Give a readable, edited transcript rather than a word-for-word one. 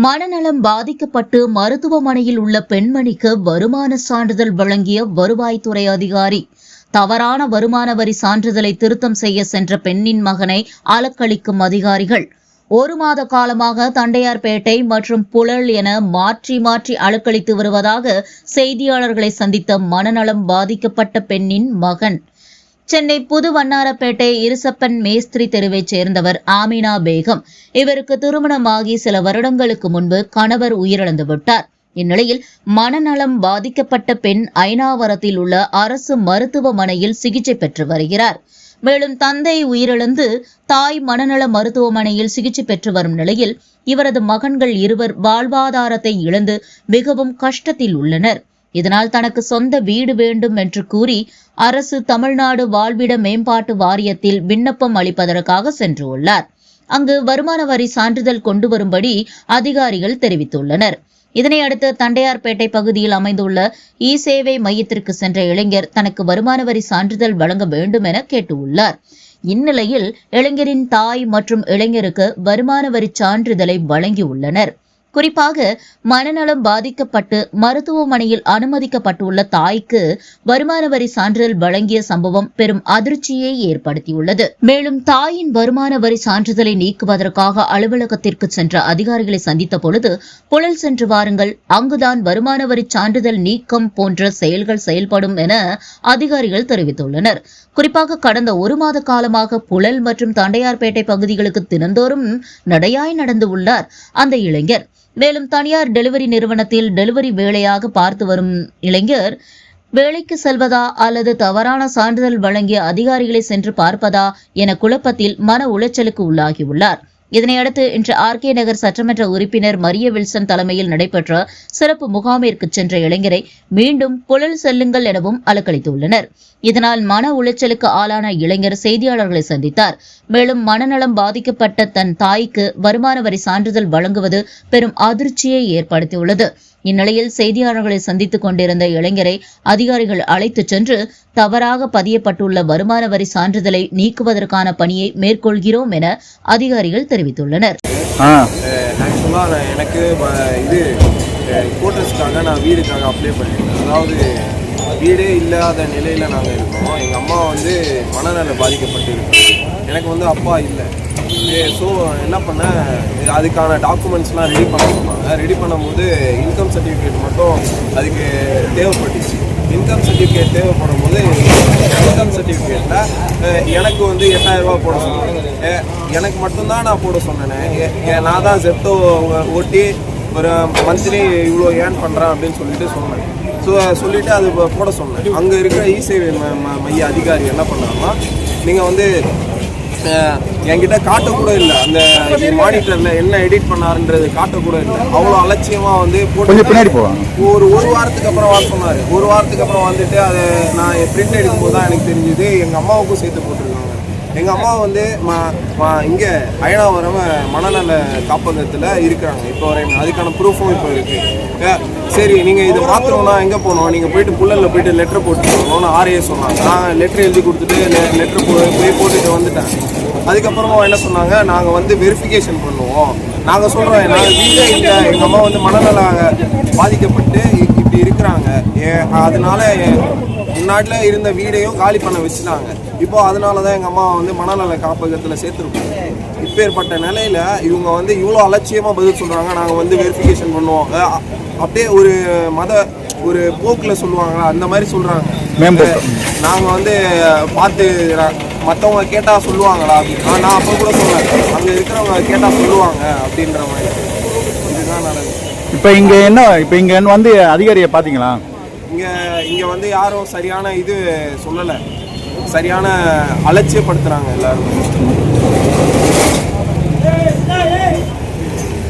மனநலம் பாதிக்கப்பட்டு மருத்துவமனையில் உள்ள பெண்மணிக்கு வருமான சான்றிதழ் வழங்கிய வருவாய்த்துறை அதிகாரி. தவறான வருமான வரி சான்றிதழை திருத்தம் செய்ய சென்ற பெண்ணின் மகனை அலக்களிக்கும் அதிகாரிகள். 1 மாத காலமாக தண்டையார்பேட்டை மற்றும் புழல் என மாற்றி மாற்றி அலக்களித்து வருவதாக செய்தியாளர்களை சந்தித்த மனநலம் பாதிக்கப்பட்ட பெண்ணின் மகன். சென்னை புது வண்ணாரப்பேட்டை இருசப்பன் மேஸ்திரி தெருவைச் சேர்ந்தவர் ஆமினா பேகம். இவருக்கு திருமணமாகி சில வருடங்களுக்கு முன்பு கணவர் உயிரிழந்து விட்டார். இந்நிலையில் மனநலம் பாதிக்கப்பட்ட பெண் ஐனாவரத்தில் உள்ள அரசு மருத்துவமனையில் சிகிச்சை பெற்று வருகிறார். மேலும் தந்தை உயிரிழந்து தாய் மனநல மருத்துவமனையில் சிகிச்சை பெற்று வரும் நிலையில் இவரது மகன்கள் இருவர் வாழ்வாதாரத்தை இழந்து மிகவும் கஷ்டத்தில் உள்ளனர். இதனால் தனக்கு சொந்த வீடு வேண்டும் என்று கூறி அரசு தமிழ்நாடு வாழ்விட மேம்பாட்டு வாரியத்தில் விண்ணப்பம் அளிப்பதற்காக சென்றுள்ளார். அங்கு வருமான வரி சான்றிதழ் கொண்டு வரும்படி அதிகாரிகள் தெரிவித்துள்ளனர். இதனையடுத்து தண்டையார்பேட்டை பகுதியில் அமைந்துள்ள இ-சேவை மையத்திற்கு சென்ற இளைஞர் தனக்கு வருமான வரி சான்றிதழ் வழங்க வேண்டும் என கேட்டுள்ளார். இந்நிலையில் இளைஞரின் தாய் மற்றும் இளைஞருக்கு வருமான வரி சான்றிதழை வழங்கியுள்ளனர். குறிப்பாக மனநலம் பாதிக்கப்பட்டு மருத்துவமனையில் அனுமதிக்கப்பட்டுள்ள தாய்க்கு வருமான வரி சான்றிதழ் வழங்கிய சம்பவம் பெரும் அதிர்ச்சியை ஏற்படுத்தியுள்ளது. மேலும் தாயின் வருமான வரி சான்றிதழை நீக்குவதற்காக அலுவலகத்திற்கு சென்ற அதிகாரிகளை சந்தித்த பொழுது, புழல் சென்று வாருங்கள், அங்குதான் வருமான வரி சான்றிதழ் நீக்கம் போன்ற செயல்கள் செயல்படும் என அதிகாரிகள் தெரிவித்துள்ளனர். குறிப்பாக கடந்த 1 மாத காலமாக புழல் மற்றும் தண்டையார்பேட்டை பகுதிகளுக்கு தினந்தோறும் நடையாய் நடந்து உள்ளார் அந்த இளைஞர். மேலும் தனியார் டெலிவரி நிறுவனத்தில் டெலிவரி வேலையாக பார்த்து வரும் இளைஞர் வேலைக்கு செல்வதா அல்லது தவறான சான்றிதழ் வழங்கிய அதிகாரிகளை சென்று பார்ப்பதா என குழப்பத்தில் மன உளைச்சலுக்கு உள்ளாகியுள்ளார். இதனையடுத்து இன்று ஆர்கே நகர் சட்டமன்ற உறுப்பினர் மரிய வில்சன் தலைமையில் நடைபெற்ற சிறப்பு முகாமிற்கு சென்ற இளைஞரை மீண்டும் புழல் செல்லுங்கள் எனவும் அலக்களித்துள்ளனர். இதனால் மன உளைச்சலுக்கு ஆளான இளைஞர் செய்தியாளர்களை சந்தித்தார். மேலும் மனநலம் பாதிக்கப்பட்ட தன் தாய்க்கு வருமான வரி சான்றிதழ் வழங்குவது பெரும் அதிர்ச்சியை ஏற்படுத்தியுள்ளது. இந்நிலையில் செய்தியாளர்களை சந்தித்துக் கொண்டிருந்த இளைஞரை அதிகாரிகள் அழைத்துச் சென்று தவறாக பதியப்பட்டுள்ள வருமான வரி சான்றிதழை நீக்குவதற்கான பணியை மேற்கொள்கிறோம் என அதிகாரிகள் தெரிவித்துள்ளனர். எனக்கு இது கோட்டர்ஸ்க்காக நான் வீடுக்காக அப்ளை பண்ணியிருக்கேன். அதாவது வீடே இல்லாத நிலையில் நாங்கள் இருக்கோம். எங்கள் அம்மா மனநல பாதிக்கப்பட்டு இருக்கோம். எனக்கு அப்பா இல்லை. ஸோ என்ன பண்ணேன், அதுக்கான டாக்குமெண்ட்ஸ்லாம் ரெடி பண்ண சொன்னாங்க. ரெடி பண்ணும்போது இன்கம் சர்டிஃபிகேட் மட்டும் அதுக்கு தேவைப்பட்டுச்சு. இன்கம் சர்டிஃபிகேட் தேவைப்படும் போது இன்கம் சர்டிஃபிகேட்டில் எனக்கு 8,000 ரூபா போட சொன்னாங்க. எனக்கு மட்டும்தான் நான் போட சொன்னேன். நான் தான் ஜெப்டோ ஓட்டி ஒரு மந்த்லி இவ்வளோ ஏர்ன் பண்ணுறேன் அப்படின்னு சொன்னேன். சொல்லிவிட்டு அது போட சொன்னேன். அங்கே இருக்கிற இ-சேவை மைய அதிகாரி என்ன பண்ணாங்கன்னா, நீங்கள் என்கிட்ட காட்டக்கூட இல்லை, அந்த மானிட்டரில் என்ன எடிட் பண்ணாருன்றது காட்டக்கூட இல்லை. அவ்வளோ அலட்சியமாக போட்டு பின்னாடி போவாங்க. ஒரு வாரத்துக்கு அப்புறம் வர சொன்னார். ஒரு வாரத்துக்கு அப்புறம் வந்துட்டு அதை நான் பிரிண்ட் எடுக்கும்போது தான் எனக்கு தெரிஞ்சுது எங்கள் அம்மாவுக்கும் சேர்த்து போட்டிருக்காங்க. எங்கள் அம்மா இங்கே அயனாவரம் மனநல காப்பகத்தில் இருக்கிறாங்க இப்போ வரையும். அதுக்கான ப்ரூஃபும் இப்போ இருக்குது. சரி, நீங்கள் இதை மாற்றணும்னா எங்கே போகணும், நீங்கள் போயிட்டு புள்ளலில் போயிட்டு லெட்டர் போட்டு போகணும்னு ஆர்ஏ சொன்னாங்க. நான் லெட்டர் எழுதி கொடுத்துட்டு லெட்டர் போய் போட்டுட்டு வந்துட்டேன். அதுக்கப்புறமா என்ன சொன்னாங்க, நாங்கள் வெரிஃபிகேஷன் பண்ணுவோம். நாங்கள் சொல்கிறோம், நாங்கள் வீட்டில் இல்லை, எங்கள் அம்மா மனநல பாதிக்கப்பட்டு இப்படி இருக்கிறாங்க. அதனால முன்னாடியில் இருந்த வீடையும் காலி பண்ண வச்சுட்டாங்க. இப்போ அதனால தான் எங்கள் அம்மா மனநல காப்பகத்தில் சேர்த்துருக்கோம். இப்பேற்பட்ட நிலையில் இவங்க இவ்வளோ அலட்சியமாக பதில் சொல்கிறாங்க. நாங்கள் வெரிஃபிகேஷன் பண்ணுவோம், அப்படியே ஒரு போக்கில் சொல்லுவாங்களா அந்த மாதிரி சொல்கிறாங்க. நாங்கள் பார்த்து மற்றவங்க கேட்டால் சொல்லுவாங்களா அப்படின்னு நான் அப்போ கூட சொன்னேன். அங்கே இருக்கிறவங்க கேட்டால் சொல்லுவாங்க அப்படின்ற மாதிரி. இதுதான் நடக்குது. இப்போ இங்கே அதிகாரியை பார்த்தீங்களா? இங்கே யாரும் சரியான இது சொல்லலை. சரியான அலட்சியப்படுத்துகிறாங்க எல்லாரும்.